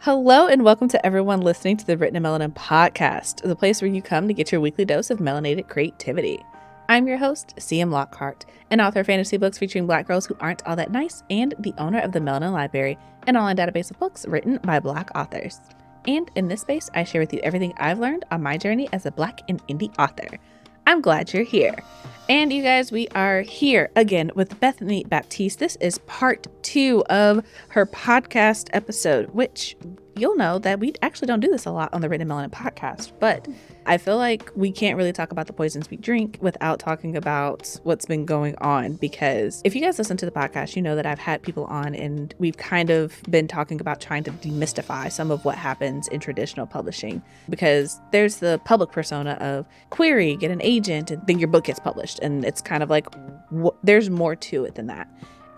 Hello and welcome to everyone listening to the Written in Melanin podcast, the place where you come to get your weekly dose of melanated creativity. I'm your host, CM Lockhart, an author of fantasy books featuring Black girls who aren't all that nice, and the owner of the Melanin Library, an online database of books written by Black authors. And in this space, I share with you everything I've learned on my journey as a Black and indie author. I'm glad you're here. And you guys, we are here again with Bethany Baptiste. This is part 2 of her podcast episode, which you'll know that we actually don't do this a lot on the Written in Melanin podcast, but I feel like we can't really talk about the poisons we drink without talking about what's been going on, because if you guys listen to the podcast, you know that I've had people on and we've kind of been talking about trying to demystify some of what happens in traditional publishing, because there's the public persona of query, get an agent, and then your book gets published. And it's kind of like, there's more to it than that.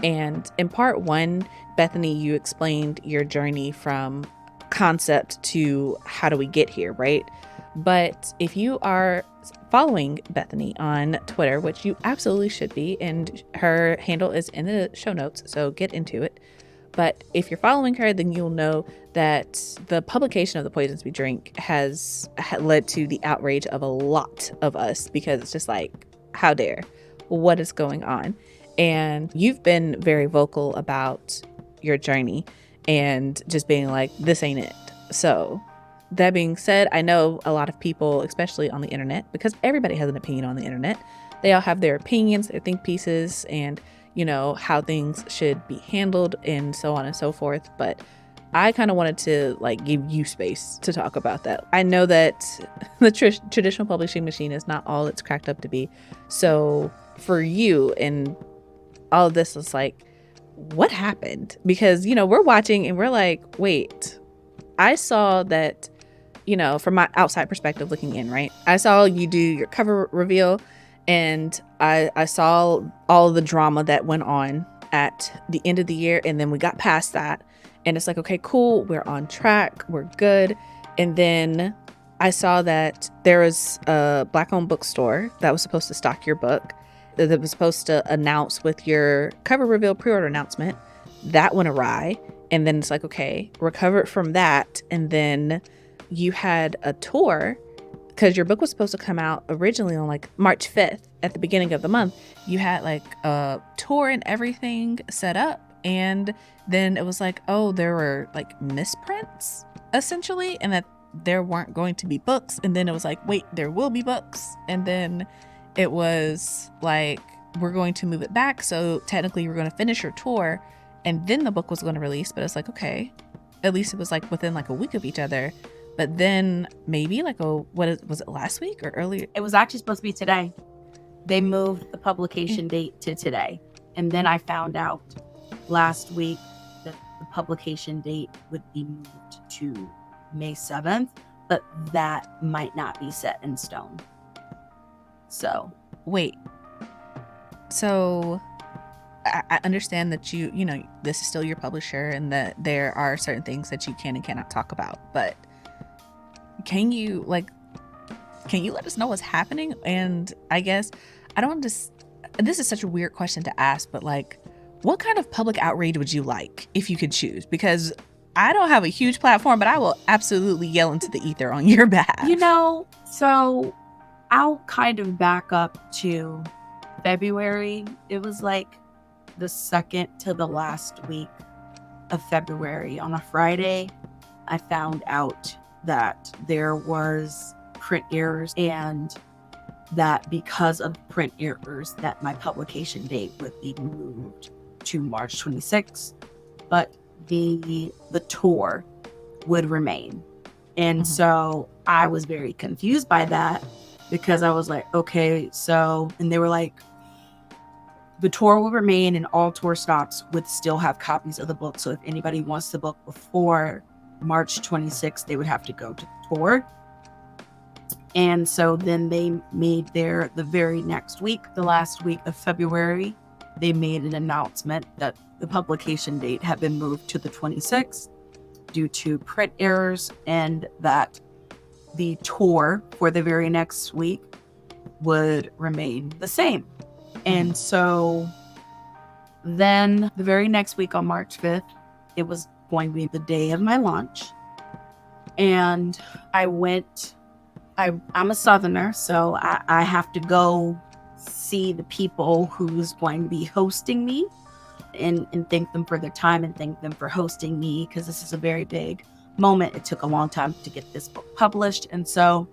And in part 1, Bethany, you explained your journey from concept to how do we get here, right? But if you are following Bethany on Twitter, which you absolutely should be, and her handle is in the show notes, so get into it. But if you're following her, then you'll know that the publication of The Poisons We Drink has led to the outrage of a lot of us, because it's just like, how dare? What is going on? And you've been very vocal about your journey and just being like, this ain't it. So that being said, I know a lot of people, especially on the internet, because everybody has an opinion on the internet. They all have their opinions, their think pieces, and, you know, how things should be handled and so on and so forth. But I kind of wanted to like give you space to talk about that. I know that the traditional publishing machine is not all it's cracked up to be. So for you and all of this is like, what happened? Because, you know, we're watching and we're like, wait, I saw that, you know, from my outside perspective looking in, right? I saw you do your cover reveal, and I saw all the drama that went on at the end of the year. And then we got past that and it's like, okay, cool. We're on track. We're good. And then I saw that there was a Black-owned bookstore that was supposed to stock your book, that was supposed to announce with your cover reveal pre-order announcement. That went awry. And then it's like, okay, recovered from that. And then you had a tour, because your book was supposed to come out originally on like March 5th at the beginning of the month. You had like a tour and everything set up. And then it was like, oh, there were like misprints essentially, and that there weren't going to be books. And then it was like, wait, there will be books. And then it was like, we're going to move it back. So technically you were going to finish your tour and then the book was going to release. But it's like, okay, at least it was like within like a week of each other. But then maybe like, was it last week or earlier? It was actually supposed to be today. They moved the publication date to today. And then I found out last week that the publication date would be moved to May 7th, but that might not be set in stone. So wait, so I understand that you know, this is still your publisher and that there are certain things that you can and cannot talk about, but can you let us know what's happening? And I guess this is such a weird question to ask, but like, what kind of public outrage would you like if you could choose? Because I don't have a huge platform, but I will absolutely yell into the ether on your behalf. You know, so I'll kind of back up to February. It was like the second to the last week of February. On a Friday, I found out that there was print errors, and that because of print errors that my publication date would be moved to March 26th, but the tour would remain. And so I was very confused by that, because I was like, okay, so, and they were like, the tour will remain and all tour stops would still have copies of the book. So if anybody wants the book before March 26th, they would have to go to the tour. And so then they made the very next week, the last week of February, they made an announcement that the publication date had been moved to the 26th due to print errors, and that the tour for the very next week would remain the same. And so then the very next week on March 5th, it was going to be the day of my launch. And I'm a Southerner, so I have to go see the people who's going to be hosting me and thank them for their time and thank them for hosting me, because this is a very big moment. It took a long time to get this book published. And so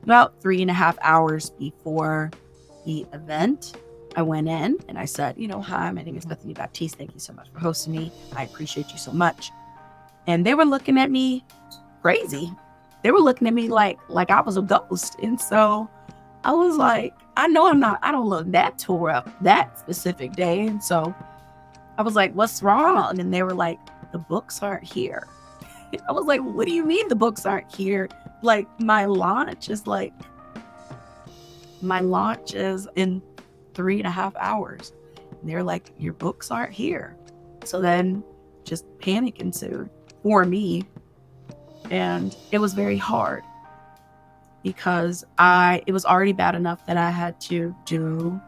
about 3.5 hours before the event, I went in and I said, hi, my name is Bethany Baptiste. Thank you so much for hosting me. I appreciate you so much. And they were looking at me crazy. They were looking at me like I was a ghost. And so I was like, I don't look that tore up that specific day. And so I was like, what's wrong? And they were like, the books aren't here. I was like, what do you mean the books aren't here? Like, my launch is in 3.5 hours. And they're like, your books aren't here. So then just panic ensued for me. And it was very hard because it was already bad enough that I had to do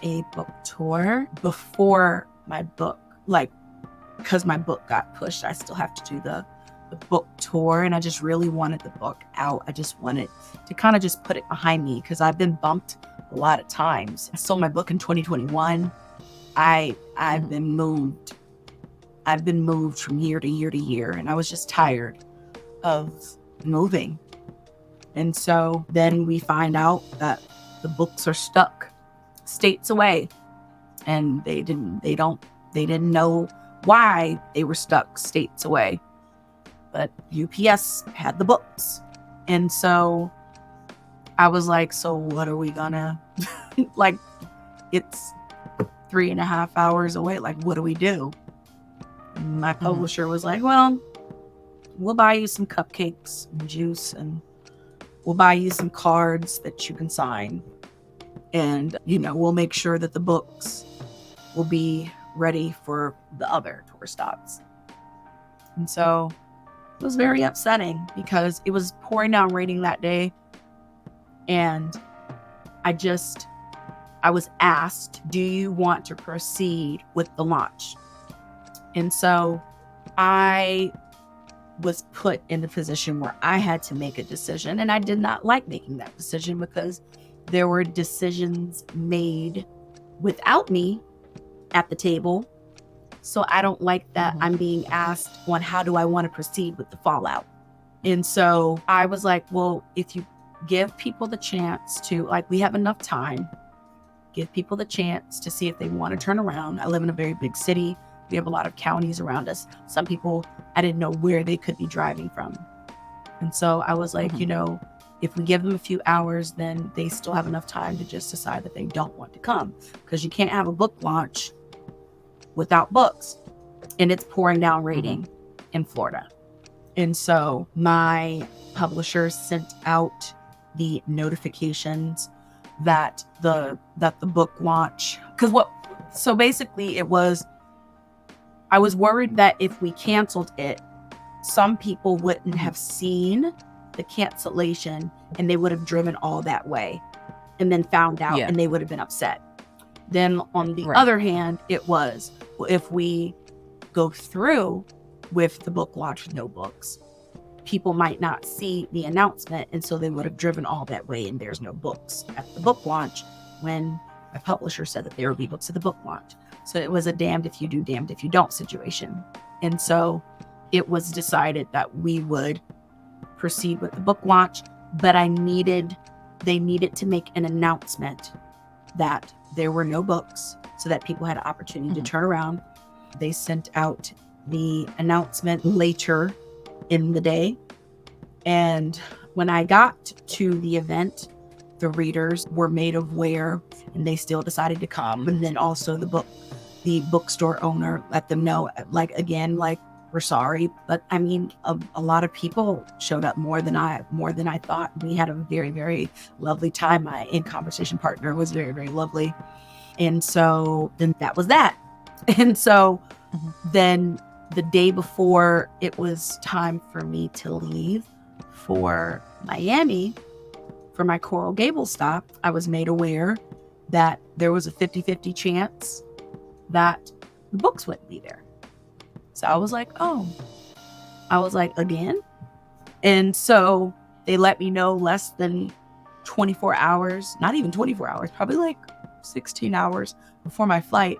a book tour before my book, because my book got pushed. I still have to do the book tour, and I just really wanted the book out. I just wanted to kind of just put it behind me because I've been bumped a lot of times. I sold my book in 2021. I've been moved. I've been moved from year to year to year, and I was just tired of moving. And so then we find out that the books are stuck states away, and they didn't know why they were stuck states away. But UPS had the books. And so I was like, so what are we gonna, it's 3.5 hours away. Like, what do we do? And my publisher was like, well, we'll buy you some cupcakes and juice, and we'll buy you some cards that you can sign. And, we'll make sure that the books will be ready for the other tour stops. And so it was very upsetting because it was pouring down raining that day. And I was asked, do you want to proceed with the launch? And so I was put in the position where I had to make a decision. And I did not like making that decision because there were decisions made without me at the table. So I don't like that I'm being asked on how do I want to proceed with the fallout. And so I was like, well, if you give people the chance to, we have enough time, give people the chance to see if they want to turn around. I live in a very big city. We have a lot of counties around us. Some people, I didn't know where they could be driving from. And so I was like, if we give them a few hours, then they still have enough time to just decide that they don't want to come, because you can't have a book launch without books. And it's pouring down raining in Florida. And so my publisher sent out the notifications that the book launch, so basically I was worried that if we canceled it, some people wouldn't have seen the cancellation and they would have driven all that way and then found out and they would have been upset. Then on the other hand, it was, well, if we go through with the book launch with no books, people might not see the announcement, and so they would have driven all that way and there's no books at the book launch when my publisher said that there would be books at the book launch. So it was a damned if you do, damned if you don't situation. And so it was decided that we would proceed with the book launch, but they needed to make an announcement that there were no books so that people had an opportunity to turn around. They sent out the announcement later in the day. And when I got to the event, the readers were made aware and they still decided to come. And then also the bookstore owner let them know, we're sorry. But I mean, a lot of people showed up, more than I thought. We had a very, very lovely time. My in-conversation partner was very, very lovely. And so then that was that. And so then the day before it was time for me to leave for Miami for my Coral Gables stop, I was made aware that there was a 50-50 chance that the books wouldn't be there. So I was like, again? And so they let me know less than 24 hours, not even 24 hours, probably like 16 hours before my flight.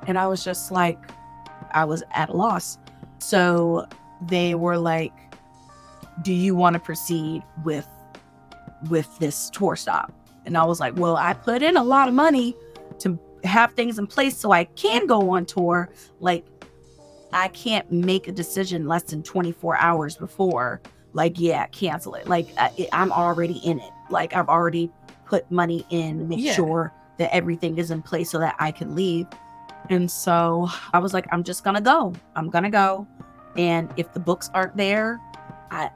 And I was just like, I was at a loss. So they were like, do you want to proceed with this tour stop? And I was like, well, I put in a lot of money to have things in place so I can go on tour. Like, I can't make a decision less than 24 hours before. Like, yeah, cancel it. Like, I'm already in it. Like, I've already put money in to make sure that everything is in place so that I can leave. And so I was like, I'm just going to go. I'm going to go. And if the books aren't there,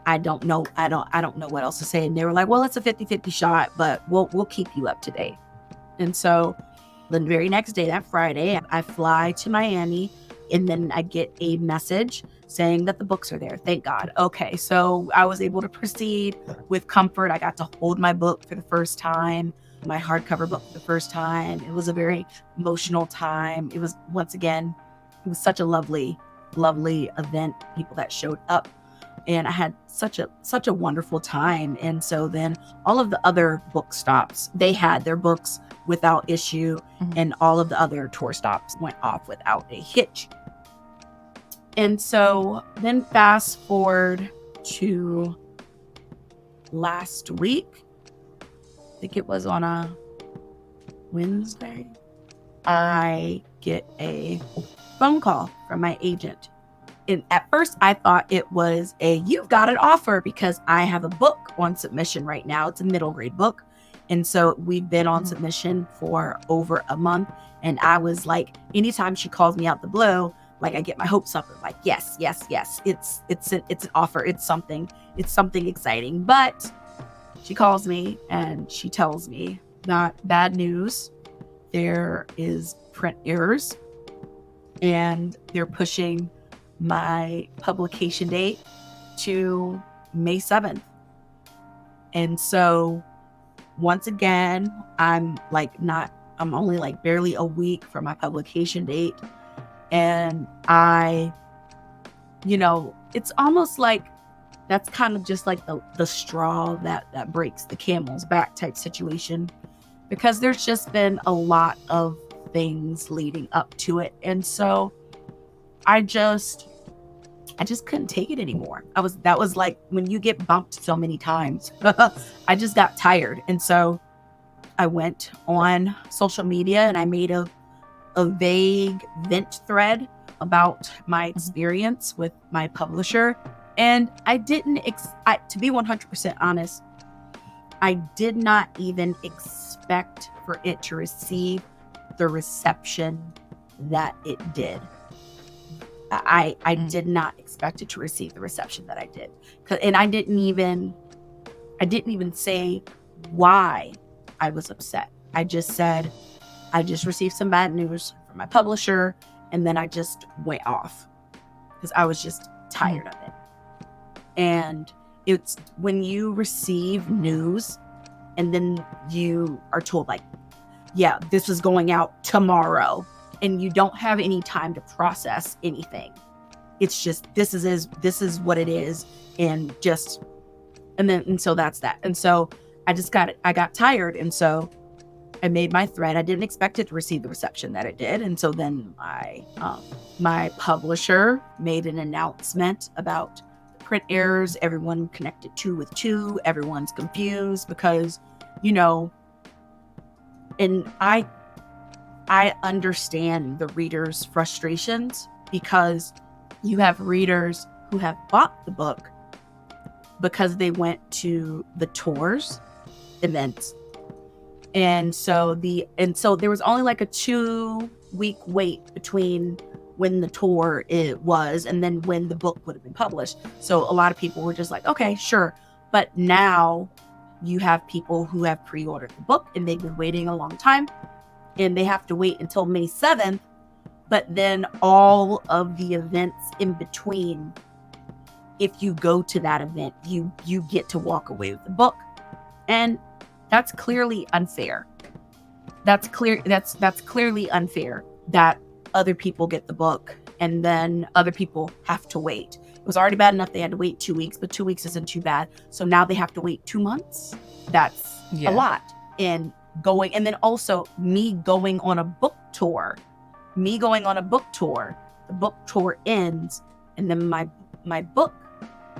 I don't know. I don't know what else to say. And they were like, well, it's a 50-50 shot, but we'll keep you up to date. And so the very next day, that Friday, I fly to Miami, and then I get a message saying that the books are there. Thank God. Okay. So I was able to proceed with comfort. I got to hold my book for the first time, my hardcover book for the first time. It was a very emotional time. It was, once again, it was such a lovely, lovely event. People that showed up. And I had such a wonderful time. And so then all of the other book stops, they had their books without issue. And all of the other tour stops went off without a hitch. And so then fast forward to last week, I think it was on a Wednesday, I get a phone call from my agent. And at first I thought it was you've got an offer, because I have a book on submission right now. It's a middle grade book. And so we've been on submission for over a month. And I was like, anytime she calls me out the blue, like, I get my hopes up. I'm like, yes. It's an offer. It's something exciting. But she calls me and she tells me that bad news. There is print errors, and they're pushing my publication date to May 7th. And so once again, I'm only like barely a week from my publication date. And it's almost like that's kind of just like the straw that breaks the camel's back type situation, because there's just been a lot of things leading up to it. And so I just couldn't take it anymore. That was like when you get bumped so many times, I just got tired. And so I went on social media and I made a vague vent thread about my experience with my publisher. And I didn't, to be 100% honest, I did not even expect for it to receive the reception that it did. I did not expect it to receive the reception that I did. And I didn't even say why I was upset. I just said, I just received some bad news from my publisher, and then I just went off because I was just tired of it. And it's when you receive news and then you are told, like, yeah, this is going out tomorrow, and you don't have any time to process anything. It's just, this is what it is. And so that's that. And so I got tired. And so I made my thread. I didn't expect it to receive the reception that it did. And so then my publisher made an announcement about print errors. Everyone connected 2 with 2. Everyone's confused because, and I understand the readers' frustrations, because you have readers who have bought the book because they went to the tours events. And so there was only like a 2-week wait between when the tour it was and then when the book would have been published. So a lot of people were just like, okay, sure. But now you have people who have pre-ordered the book and they've been waiting a long time, and they have to wait until May 7th. But then all of the events in between, if you go to that event, you get to walk away with the book. And that's clearly unfair. That's clearly unfair that other people get the book and then other people have to wait. It was already bad enough they had to wait 2 weeks, but 2 weeks isn't too bad. So now they have to wait 2 months. That's a lot. And then also me going on a book tour. The book tour ends, and then my book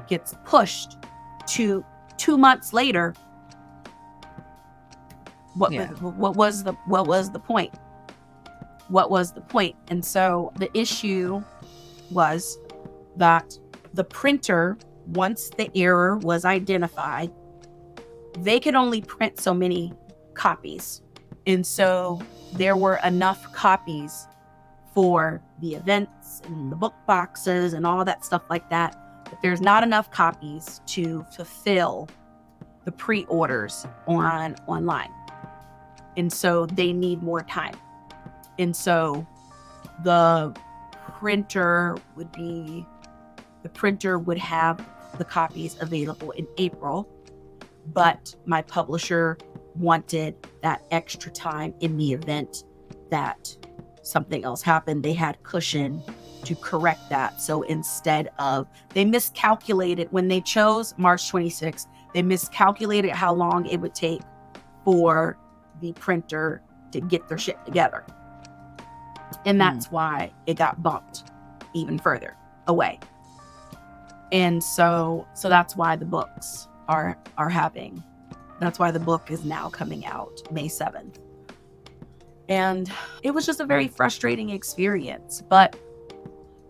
gets pushed to 2 months later. What was the point? What was the point? And so the issue was that the printer, once the error was identified, they could only print so many copies. And so there were enough copies for the events and the book boxes and all that stuff like that. But there's not enough copies to fulfill the pre-orders online. And so they need more time. And so the printer would have the copies available in April, but my publisher wanted that extra time in the event that something else happened. They had cushion to correct that. So instead of, they miscalculated when they chose March 26th, they miscalculated how long it would take for the printer to get their shit together. And that's why it got bumped even further away. And so that's why the books that's why the book is now coming out May 7th. And it was just a very frustrating experience, but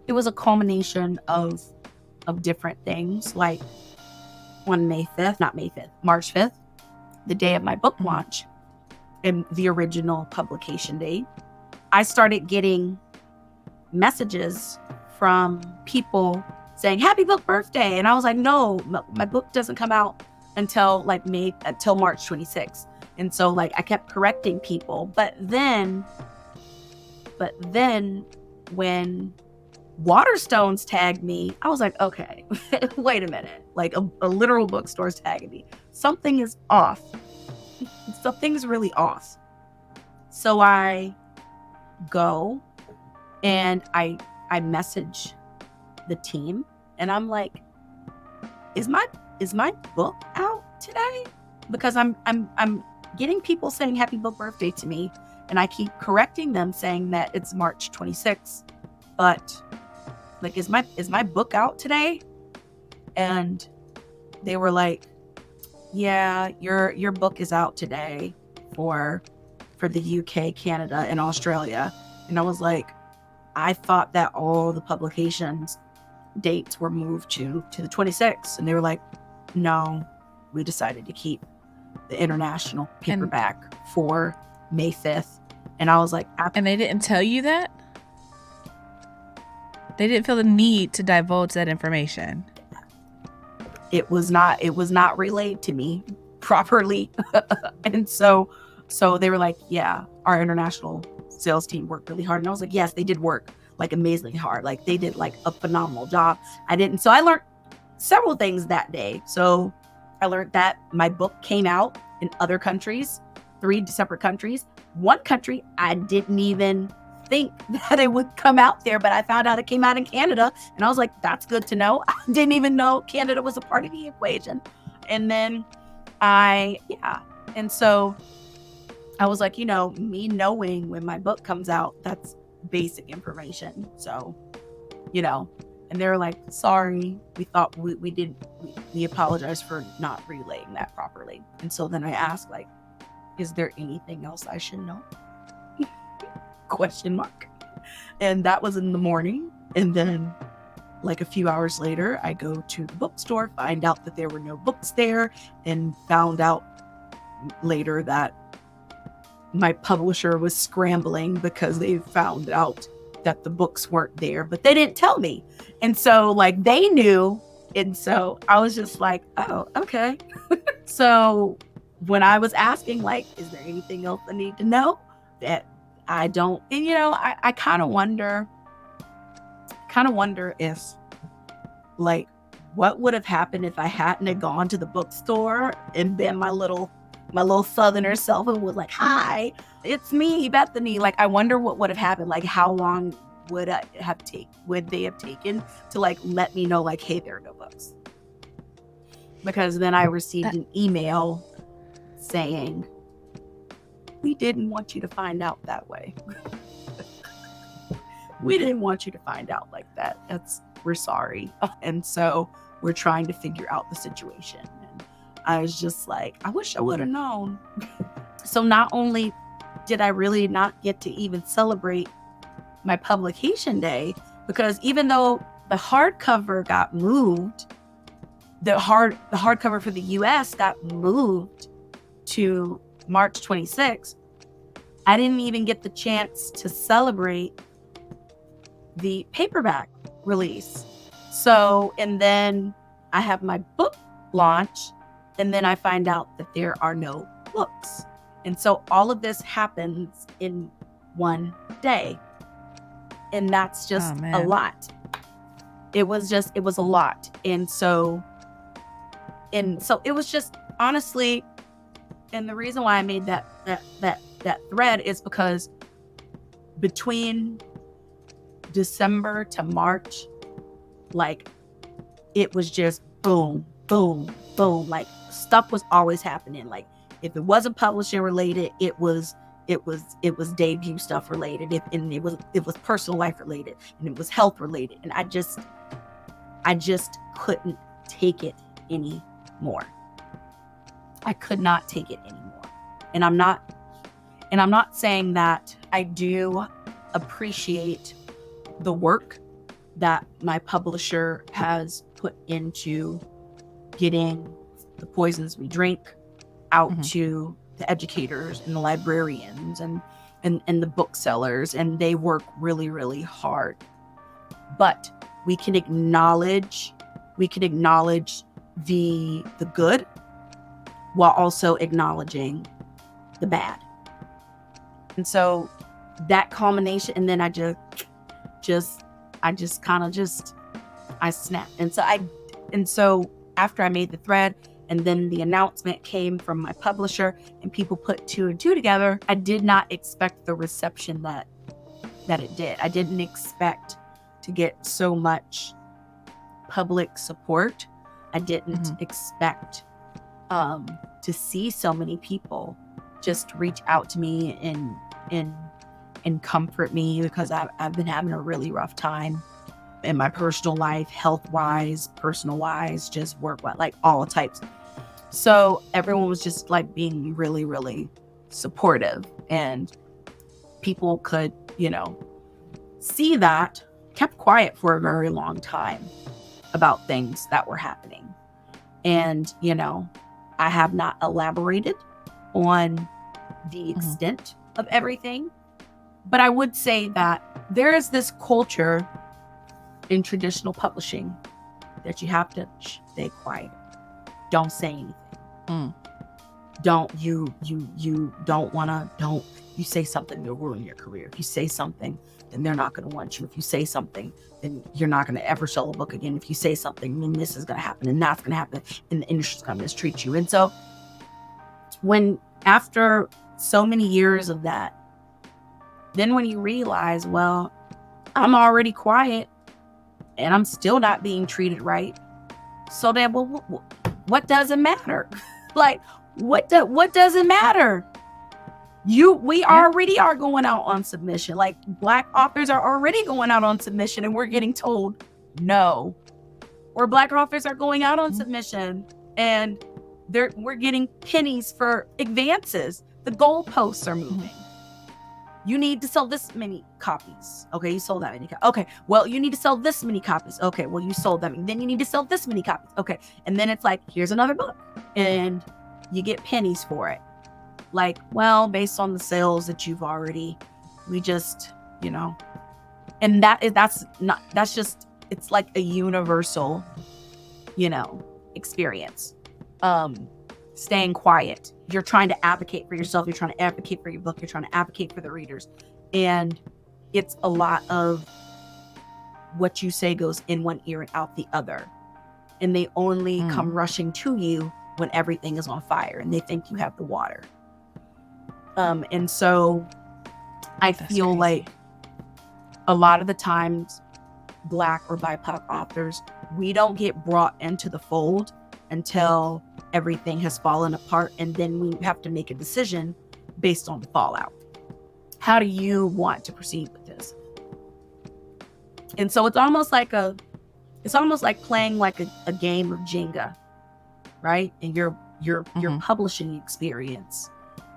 it was a culmination of different things. Like on March 5th, the day of my book launch and the original publication date, I started getting messages from people saying, "Happy book birthday." And I was like, no, my book doesn't come out until March 26th. And so like I kept correcting people. But then when Waterstones tagged me, I was like, okay, wait a minute. Like a literal bookstore's tagging me. Something is off. Something's really off. So I go and I message the team and I'm like, is my book out today? Because I'm getting people saying happy book birthday to me, and I keep correcting them saying that it's March 26th. But like, is my book out today? And they were like, yeah, your book is out today for the UK, Canada, and Australia. And I was like, I thought that all the publications dates were moved to the 26th. And they were like, no, we decided to keep the international paperback for May 5th. And I was like, and they didn't tell you that? They didn't feel the need to divulge that information. It was not relayed to me properly. And so they were like, yeah, our international sales team worked really hard. And I was like, yes, they did work like amazingly hard. Like they did like a phenomenal job. So I learned several things that day. So I learned that my book came out in other countries, 3 separate countries. One country, I didn't even think that it would come out there, but I found out it came out in Canada. And I was like, that's good to know. I didn't even know Canada was a part of the equation. And then and so I was like, me knowing when my book comes out, that's basic information. So, and they were like, sorry, we thought we apologize for not relaying that properly. And so then I asked, like, is there anything else I should know? ? And that was in the morning. And then like a few hours later, I go to the bookstore, find out that there were no books there, and found out later that my publisher was scrambling because they found out that the books weren't there, but they didn't tell me. And so like they knew. And so I was just like, oh, okay. So when I was asking, like, is there anything else I need to know that I don't, and I kind of wonder if, like, what would have happened if I hadn't have gone to the bookstore and been my little Southerner self and was like, hi, it's me, Bethany. Like, I wonder what would have happened. Like, how long would they have taken to like let me know like, hey, there are no books? Because then I received an email saying, we didn't want you to find out that way. We didn't want you to find out like that. We're sorry. And so we're trying to figure out the situation. And I was just like, I wish I would have known. So not only did I really not get to even celebrate my publication day, because even though the hardcover got moved, the hardcover for the US got moved to March 26th, I didn't even get the chance to celebrate the paperback release. So, and then I have my book launch, and then I find out that there are no books. And so all of this happens in one day. And that's just a lot. It was a lot. And so it was just, honestly, and the reason why I made that thread is because between December to March, like, it was just boom, boom, boom. Like, stuff was always happening. Like, if it wasn't publishing related, it was debut stuff related. It was personal life related, and it was health related. And I just couldn't take it anymore. I could not take it anymore. And I'm not saying that I do appreciate the work that my publisher has put into getting The Poisons We Drink out to the educators and the librarians and the booksellers, and they work really, really hard. But we can acknowledge the good while also acknowledging the bad. And so that culmination, and then I snapped. And so after I made the thread, and then the announcement came from my publisher, and people put 2 and 2 together, I did not expect the reception that it did. I didn't expect to get so much public support. I didn't expect to see so many people just reach out to me and comfort me, because I've been having a really rough time in my personal life, health-wise, personal-wise, just work-wise, like all types. So everyone was just like being really, really supportive, and people could, see that. Kept quiet for a very long time about things that were happening. And, I have not elaborated on the extent of everything, but I would say that there is this culture in traditional publishing that you have to stay quiet. Don't say anything. You say something, you'll ruin your career. If you say something, then they're not going to want you. If you say something, then you're not going to ever sell a book again. If you say something, then this is going to happen, and that's going to happen, and the industry's going to mistreat you. And so after so many years of that, then when you realize, well, I'm already quiet and I'm still not being treated right. So then, well, what does it matter? Like, what does it matter? We already are going out on submission. Like, Black authors are already going out on submission, and we're getting told no. Or Black authors are going out on submission, and we're getting pennies for advances. The goalposts are moving. You need to sell this many copies. Okay, you sold that many copies. Okay, well, you need to sell this many copies. Okay, well, you sold them. Then you need to sell this many copies. Okay, and then it's like, here's another book, and you get pennies for it. Like, well, based on the sales that you've already, we just, and that's just, it's like a universal, experience. Staying quiet. You're trying to advocate for yourself. You're trying to advocate for your book. You're trying to advocate for the readers. And it's a lot of what you say goes in one ear and out the other. And they only come rushing to you when everything is on fire and they think you have the water. And so I feel like a lot of the times, Black or BIPOC authors, we don't get brought into the fold until everything has fallen apart, and then we have to make a decision based on the fallout. How do you want to proceed with this? And so it's almost like playing like a game of Jenga, right? And your publishing experience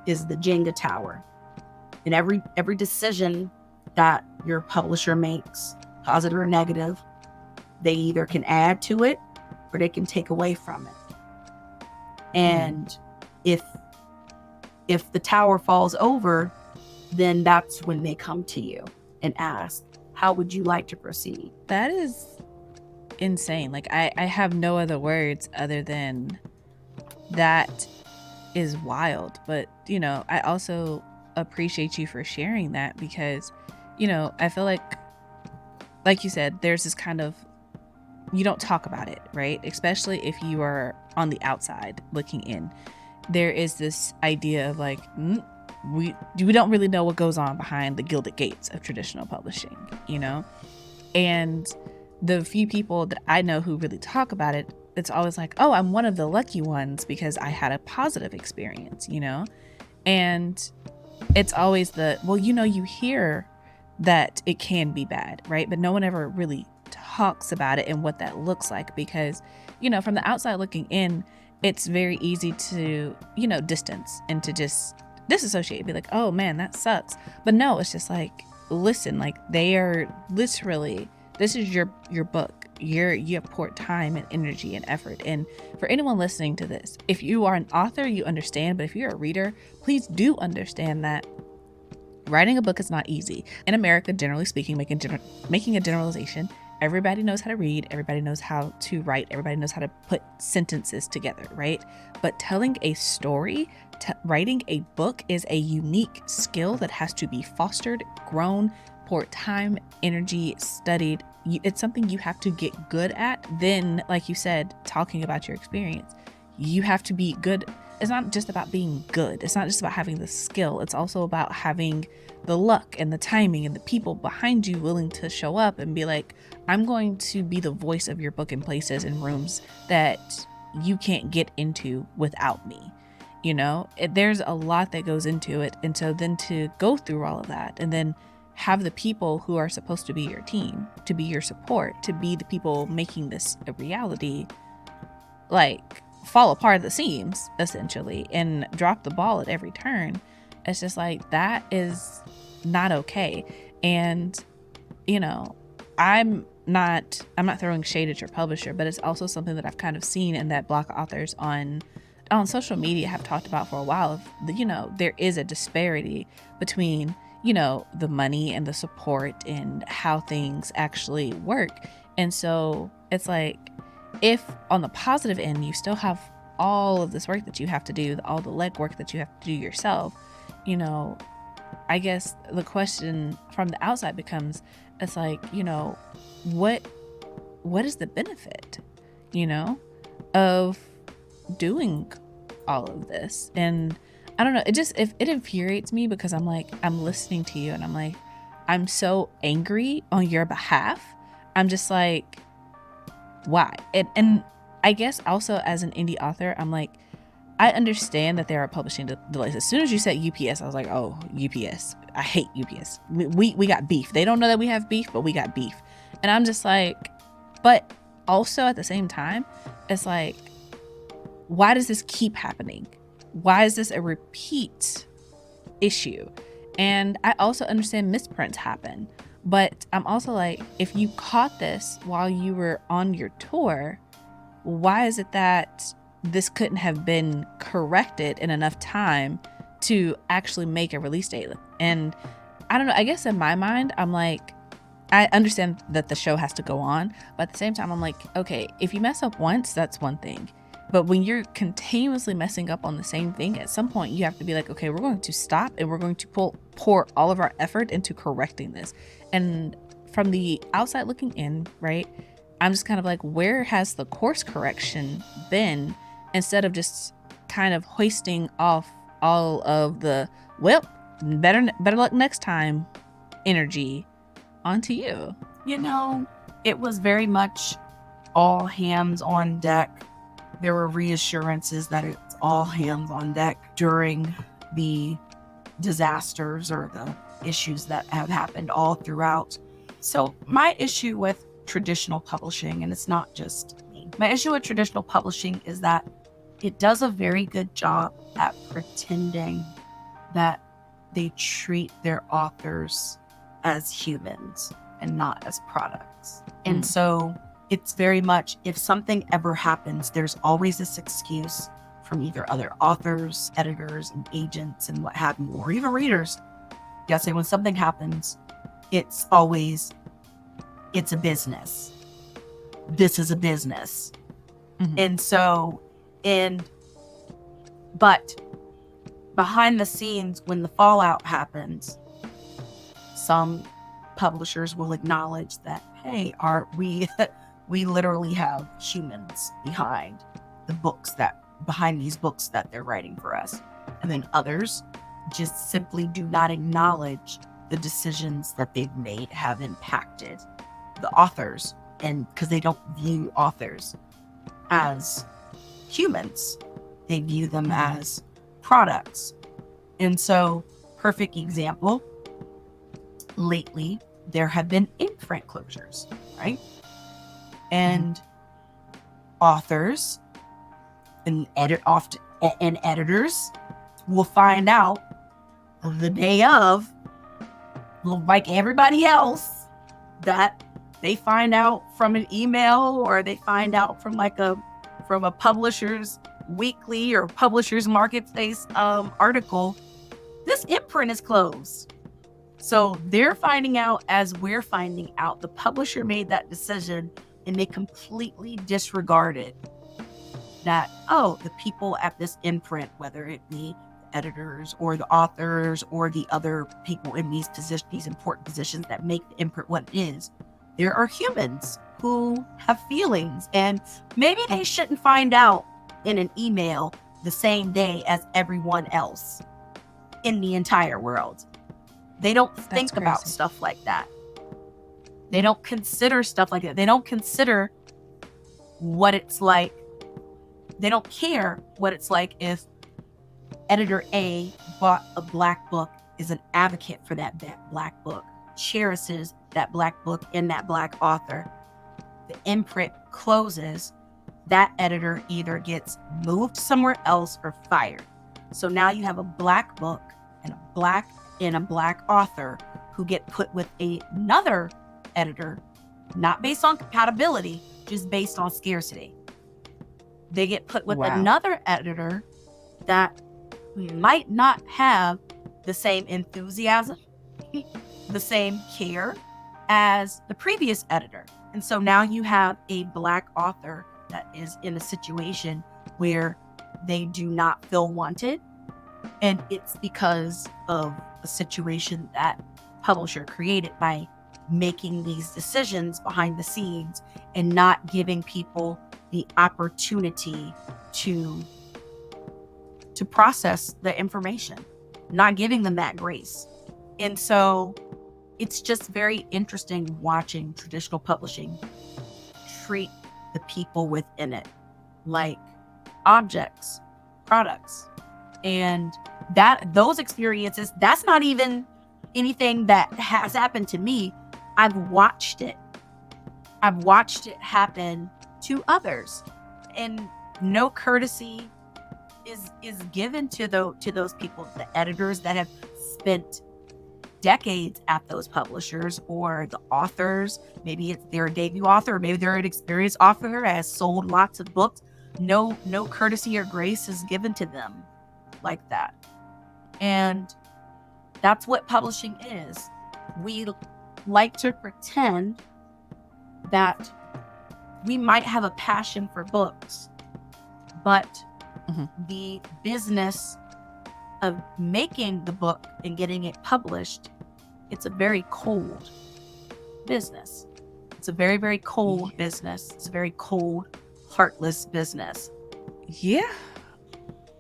is the Jenga tower. And every decision that your publisher makes, positive or negative, they either can add to it or they can take away from it. And if the tower falls over, then that's when they come to you and ask, how would you like to proceed? That is insane. Like, I have no other words other than that is wild. But, you know, I also appreciate you for sharing that because, you know, I feel like you said, there's this kind of, you don't talk about it, right? Especially if you are on the outside looking in. There is this idea of like, we don't really know what goes on behind the gilded gates of traditional publishing, you know? And the few people that I know who really talk about it, it's always like, oh, I'm one of the lucky ones because I had a positive experience, you know? And it's always well, you know, you hear that it can be bad, right? But no one ever really talks about it and what that looks like because, you know, from the outside looking in, it's very easy to, you know, distance and to just disassociate, be like, oh man, that sucks. But no, it's just like, listen, like they are literally, this is your book. You have poured time and energy and effort. And for anyone listening to this, if you are an author, you understand. But if you're a reader, please do understand that writing a book is not easy. In America, generally speaking, making a generalization, everybody knows how to read, everybody knows how to write, everybody knows how to put sentences together, right? But telling a story, writing a book is a unique skill that has to be fostered, grown, poured time, energy, studied. It's something you have to get good at. Then, like you said, talking about your experience, you have to be good. It's not just about being good. It's not just about having the skill. It's also about having the luck and the timing and the people behind you willing to show up and be like, I'm going to be the voice of your book in places and rooms that you can't get into without me. You know, there's a lot that goes into it. And so then to go through all of that and then have the people who are supposed to be your team, to be your support, to be the people making this a reality, like fall apart at the seams essentially and drop the ball at every turn. It's just like, that is not okay. And, you know, I'm not throwing shade at your publisher, but it's also something that I've kind of seen and that Black authors on social media have talked about for a while. You know, there is a disparity between, you know, the money and the support and how things actually work. And so it's like, if on the positive end, you still have all of this work that you have to do, all the legwork that you have to do yourself, you know, I guess the question from the outside becomes, it's like, you know, what is the benefit, you know, of doing all of this? And I don't know, it infuriates me because I'm like, I'm listening to you and I'm like, I'm so angry on your behalf. I'm just like, why? And I guess also as an indie author, I'm like, I understand that there are publishing delays. As soon as you said UPS, I was like, oh, UPS. I hate UPS. We got beef. They don't know that we have beef, but we got beef. And I'm just like, but also at the same time, it's like, why does this keep happening? Why is this a repeat issue? And I also understand misprints happen. But I'm also like, if you caught this while you were on your tour, why is it that this couldn't have been corrected in enough time to actually make a release date? And I don't know, I guess in my mind, I'm like, I understand that the show has to go on, but at the same time, I'm like, okay, if you mess up once, that's one thing. But when you're continuously messing up on the same thing, at some point you have to be like, okay, we're going to stop and we're going to pour all of our effort into correcting this. And from the outside looking in, right, I'm just kind of like, where has the course correction been, instead of just kind of hoisting off all of the, well, better luck next time energy On to you. It was very much all hands on deck. There were reassurances that it's all hands on deck during the disasters or the issues that have happened all throughout. So my issue with traditional publishing, and it's not just me, my issue with traditional publishing is that it does a very good job at pretending that they treat their authors as humans and not as products. And so it's very much, if something ever happens, there's always this excuse from either other authors, editors, and agents, and what have you, or even readers. Yeah, say when something happens, it's always, it's a business. This is a business. And so, but behind the scenes, when the fallout happens, some publishers will acknowledge that, hey, we literally have humans behind these books that they're writing for us. And then others just simply do not acknowledge the decisions that they've made have impacted the authors, and because they don't view authors as humans, they view them as products. And so, perfect example, lately there have been imprint closures, right? And authors and editors will find out the day of, like everybody else, that they find out from an email, or they find out from from a publisher's weekly or publisher's marketplace article, this imprint is closed. So they're finding out as we're finding out. The publisher made that decision, and they completely disregarded that, the people at this imprint, whether it be editors or the authors or the other people in these important positions that make the imprint what it is, there are humans who have feelings, and maybe they shouldn't find out in an email the same day as everyone else in the entire world. They don't think about stuff like that. They don't consider stuff like that. They don't consider what it's like. They don't care what it's like if editor A bought a black book, is an advocate for that black book, cherishes that black book and that black author. The imprint closes, that editor either gets moved somewhere else or fired. So now you have a black book and a black author who get put with another editor, not based on compatibility, just based on scarcity. They get put with another editor that might not have the same enthusiasm, the same care as the previous editor. And so now you have a black author that is in a situation where they do not feel wanted. And it's because of a situation that publisher created by making these decisions behind the scenes and not giving people the opportunity to process the information, not giving them that grace. And so it's just very interesting watching traditional publishing treat the people within it like objects, products. And those experiences, that's not even anything that has happened to me. I've watched it happen to others, and no courtesy is given to those people, the editors that have spent decades at those publishers, or the authors. Maybe it's their debut author, or maybe they're an experienced author that has sold lots of books. No courtesy or grace is given to them like that. And that's what publishing is. We like to pretend that we might have a passion for books, but the business of making the book and getting it published, it's a very cold business. It's a very, very cold business. It's a very cold, heartless business. Yeah.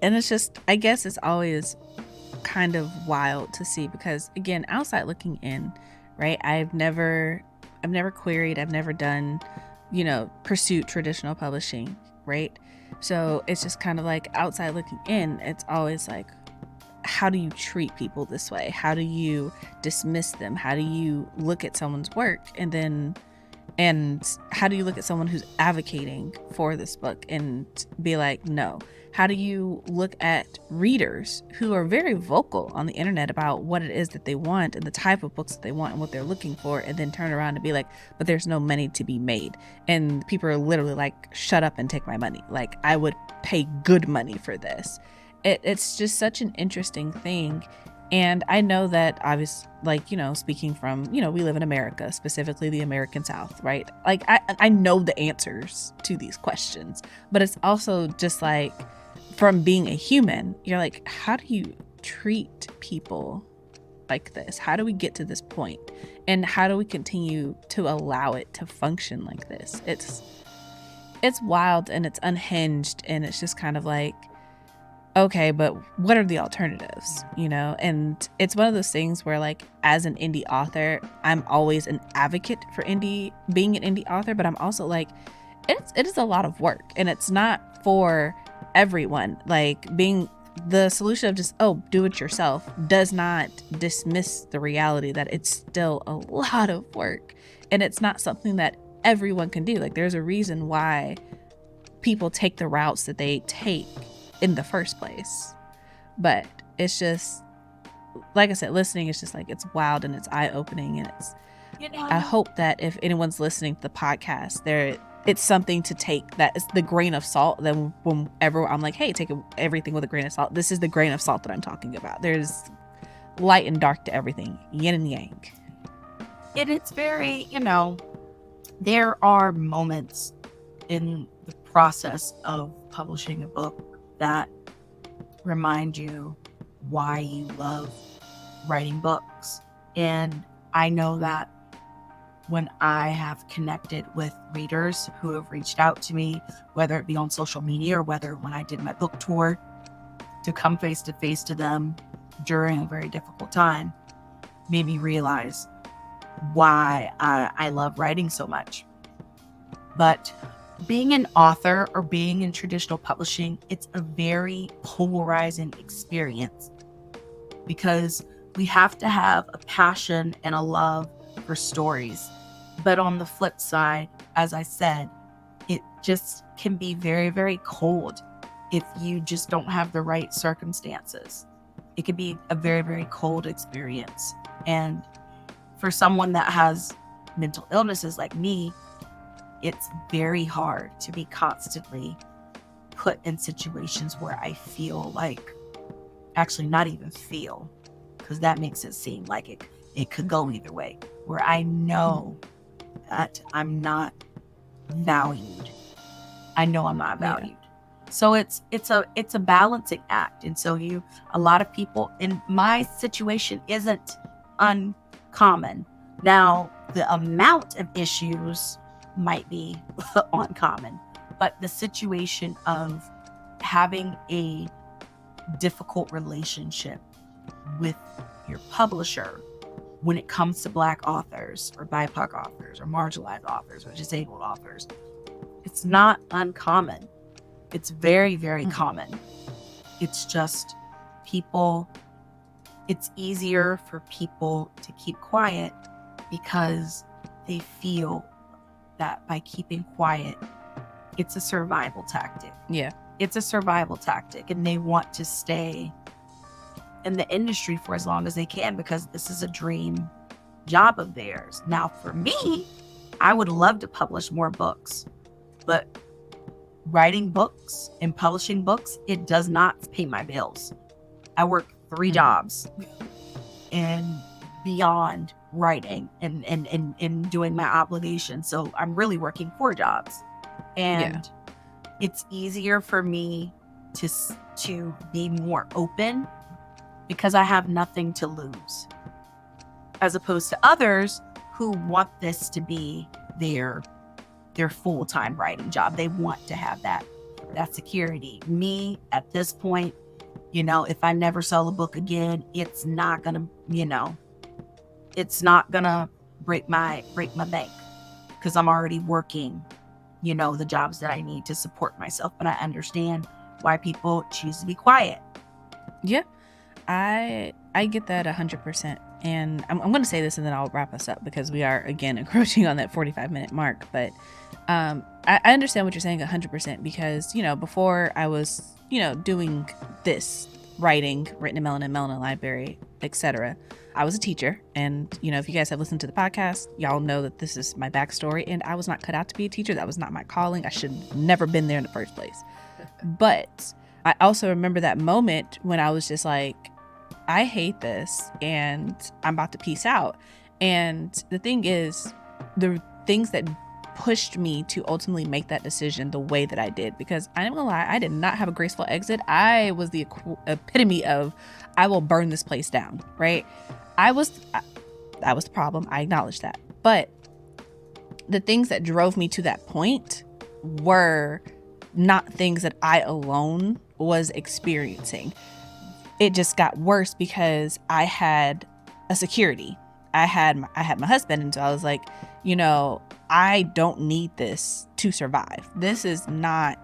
And it's just, I guess it's always kind of wild to see, because again, outside looking in, right? I've never queried, I've never done, pursued traditional publishing, right? So it's just kind of like outside looking in, it's always like, how do you treat people this way? How do you dismiss them? How do you look at someone's work and how do you look at someone who's advocating for this book and be like, no? How do you look at readers who are very vocal on the internet about what it is that they want and the type of books that they want and what they're looking for, and then turn around and be like, but there's no money to be made? And people are literally like, shut up and take my money. Like, I would pay good money for this. It's just such an interesting thing. And I know that obviously, like, speaking from, we live in America, specifically the American South, right? Like, I know the answers to these questions, but it's also just like, from being a human, you're like, how do you treat people like this? How do we get to this point? And how do we continue to allow it to function like this? It's wild and it's unhinged, and it's just kind of like, okay, but what are the alternatives, And it's one of those things where, like, as an indie author, I'm always an advocate for being an indie author, but I'm also like, it is a lot of work, and it's not for everyone. Like, being the solution of just, do it yourself does not dismiss the reality that it's still a lot of work, and it's not something that everyone can do. Like, there's a reason why people take the routes that they take in the first place. But it's just, like I said, listening is just like, it's wild and it's eye-opening, and it's, I hope that if anyone's listening to the podcast, it's something to take, that is the grain of salt. Then whenever I'm like, hey, take everything with a grain of salt, this is the grain of salt that I'm talking about. There's light and dark to everything, yin and yang. And it's very, there are moments in the process of publishing a book that remind you why you love writing books. And I know that when I have connected with readers who have reached out to me, whether it be on social media or whether when I did my book tour, to come face to face to them during a very difficult time, made me realize why I love writing so much. But being an author or being in traditional publishing, it's a very polarizing experience, because we have to have a passion and a love for stories. But on the flip side, as I said, it just can be very, very cold if you just don't have the right circumstances. It can be a very, very cold experience. And for someone that has mental illnesses like me, it's very hard to be constantly put in situations where I feel like, actually not even feel, because that makes it seem like it could go either way, where I know that I'm not valued. I know I'm not valued. Yeah. So it's a balancing act. And so a lot of people in my situation isn't uncommon. Now, the amount of issues might be uncommon, but the situation of having a difficult relationship with your publisher when it comes to Black authors or BIPOC authors or marginalized authors or disabled authors, it's not uncommon. It's very, very common. It's just it's easier for people to keep quiet because they feel that by keeping quiet, it's a survival tactic. Yeah. It's a survival tactic, and they want to stay in the industry for as long as they can because this is a dream job of theirs. Now, for me, I would love to publish more books, but writing books and publishing books, it does not pay my bills. I work 3 jobs and beyond writing and doing my obligations. So I'm really working 4 jobs. And it's easier for me to be more open because I have nothing to lose, as opposed to others who want this to be their full-time writing job. They want to have that security. Me, at this point, if I never sell a book again, it's not gonna, it's not gonna break my bank because I'm already working, the jobs that I need to support myself. But I understand why people choose to be quiet. Yeah, I get that 100%. And I'm going to say this and then I'll wrap us up because we are again encroaching on that 45-minute mark. But I understand what you're saying 100% because, before I was, doing this writing, written in Melanin Library, etc. I was a teacher. And, if you guys have listened to the podcast, y'all know that this is my backstory. And I was not cut out to be a teacher. That was not my calling. I should have never been there in the first place. But I also remember that moment when I was just like, I hate this and I'm about to peace out. And the thing is, the things that pushed me to ultimately make that decision the way that I did, because I'm gonna lie, I did not have a graceful exit. I was the epitome of, I will burn this place down, right? That was the problem. I acknowledge that. But the things that drove me to that point were not things that I alone was experiencing. It just got worse because I had a security. I had my husband. And so I was like, I don't need this to survive. This is not,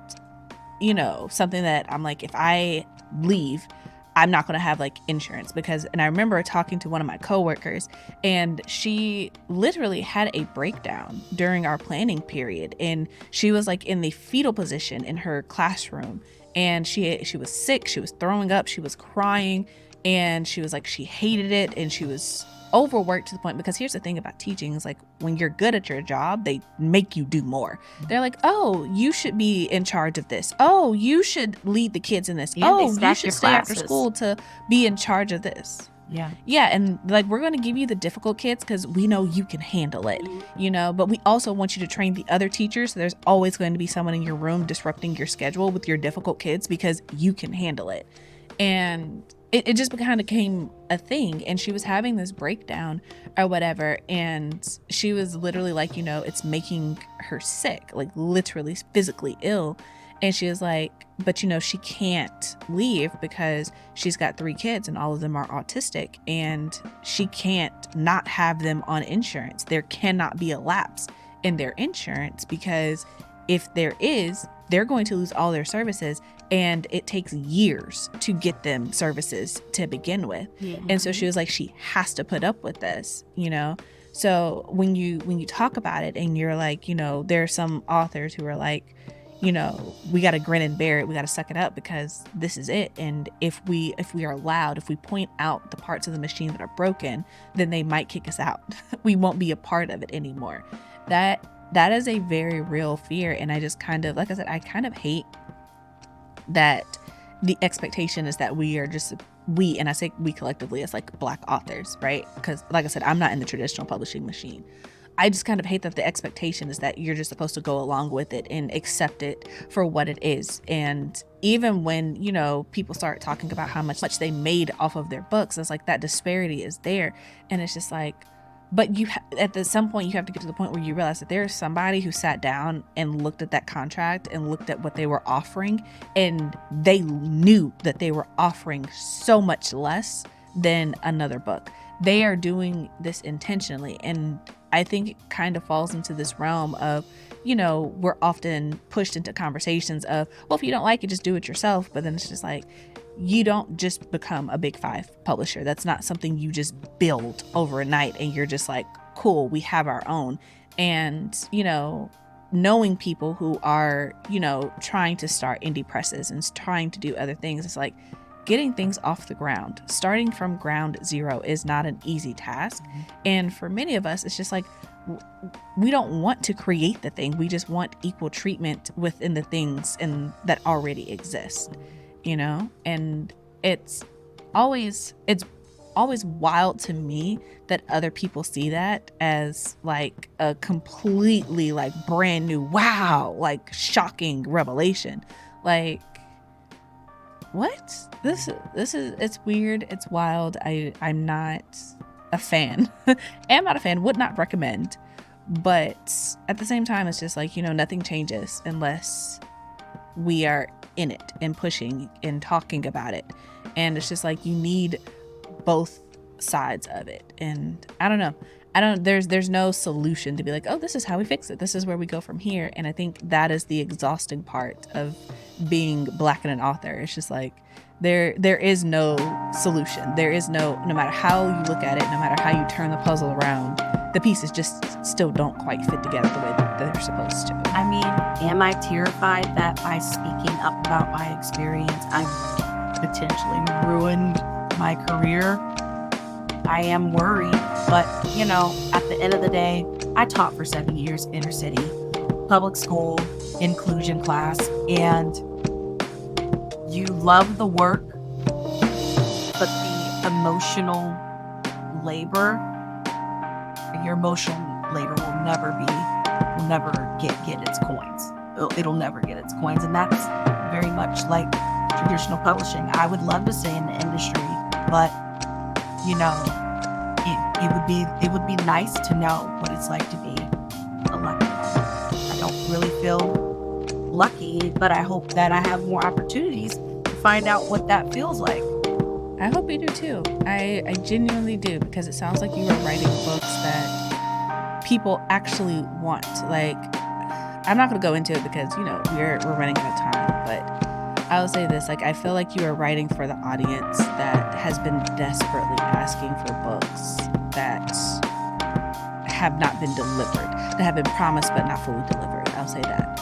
something that I'm like, if I leave, I'm not going to have like insurance and I remember talking to one of my coworkers and she literally had a breakdown during our planning period. And she was like in the fetal position in her classroom. And she was sick, she was throwing up, she was crying, and she was like, she hated it, and she was overworked to the point, because here's the thing about teaching is like, when you're good at your job, they make you do more. They're like, oh, you should be in charge of this. Oh, you should lead the kids in this. Yeah, oh, you should stay after school to be in charge of this. Yeah. And like, we're going to give you the difficult kids because we know you can handle it, but we also want you to train the other teachers. So there's always going to be someone in your room disrupting your schedule with your difficult kids because you can handle it. And it just kind of became a thing. And she was having this breakdown or whatever. And she was literally like, it's making her sick, like literally physically ill. And she was like, but she can't leave because she's got 3 kids and all of them are autistic and she can't not have them on insurance. There cannot be a lapse in their insurance because if there is, they're going to lose all their services and it takes years to get them services to begin with. Mm-hmm. And so she was like, she has to put up with this, So when you talk about it and you're like, there are some authors who are like, we got to grin and bear it. We got to suck it up because this is it. And if we are loud, if we point out the parts of the machine that are broken, then they might kick us out. We won't be a part of it anymore. That is a very real fear. And I just kind of, like I said, I kind of hate that the expectation is that we are just, and I say we collectively as like Black authors, right? Because like I said, I'm not in the traditional publishing machine. I just kind of hate that the expectation is that you're just supposed to go along with it and accept it for what it is. And even when, people start talking about how much they made off of their books, it's like that disparity is there. And it's just like, but at some point you have to get to the point where you realize that there's somebody who sat down and looked at that contract and looked at what they were offering, and they knew that they were offering so much less than another book. They are doing this intentionally. And I think it kind of falls into this realm of, we're often pushed into conversations of, well, if you don't like it, just do it yourself. But then it's just like, you don't just become a Big 5 publisher. That's not something you just build overnight and you're just like, cool, we have our own. And, knowing people who are, trying to start indie presses and trying to do other things, it's like, getting things off the ground, starting from ground zero is not an easy task. Mm-hmm. And for many of us, it's just like, we don't want to create the thing. We just want equal treatment within the things that already exist, and it's always wild to me that other people see that as like a completely like brand new, wow, like shocking revelation. Like, what? This is, it's weird. It's wild. I'm not a fan. Am not a fan. Would not recommend. But at the same time, it's just like, nothing changes unless we are in it and pushing and talking about it. And it's just like, you need both sides of it. And I don't know. There's no solution to be like, oh, this is how we fix it. This is where we go from here. And I think that is the exhausting part of being Black and an author. It's just like, there is no solution. There is no matter how you look at it, no matter how you turn the puzzle around, the pieces just still don't quite fit together the way that they're supposed to. I mean, am I terrified that by speaking up about my experience, I've potentially ruined my career? I am worried, but at the end of the day, I taught for 7 years inner city, public school, inclusion class, and you love the work, but the emotional labor, your emotional labor will never get its coins. It'll never get its coins, and that's very much like traditional publishing. I would love to stay in the industry, but it would be nice to know what it's like to be elected. I don't really feel lucky, but I hope that I have more opportunities to find out what that feels like. I hope you do too. I genuinely do, because it sounds like you are writing books that people actually want. Like, I'm not going to go into it because, we're running out of time, but I'll say this, like, I feel like you are writing for the audience that has been desperately asking for books that have not been delivered, that have been promised but not fully delivered. I'll say that.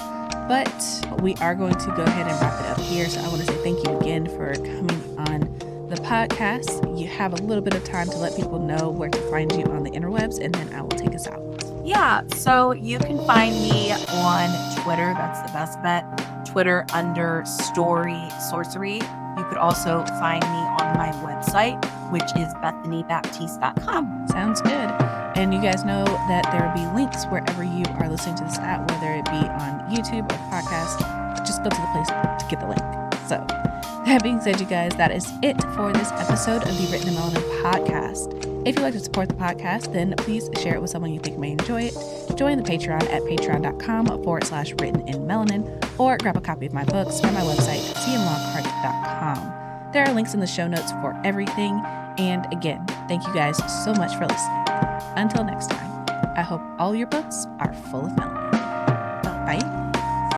But we are going to go ahead and wrap it up here. So I want to say thank you again for coming on the podcast. You have a little bit of time to let people know where to find you on the interwebs, and then I will take us out. Yeah, so you can find me on Twitter. That's the best bet. Twitter under Story Sorcery. You could also find me on my website, which is BethanyBaptiste.com. Sounds good. And you guys know that there will be links wherever you are listening to this at, whether it be on YouTube or podcast. Just go to the place to get the link. So that being said, you guys, that is it for this episode of the Written in Melanin podcast. If you'd like to support the podcast, then please share it with someone you think may enjoy it. Join the Patreon at patreon.com/writteninmelanin, or grab a copy of my books from my website, cmlockhart.com. There are links in the show notes for everything. And again, thank you guys so much for listening. Until next time, I hope all your books are full of melanin. Bye.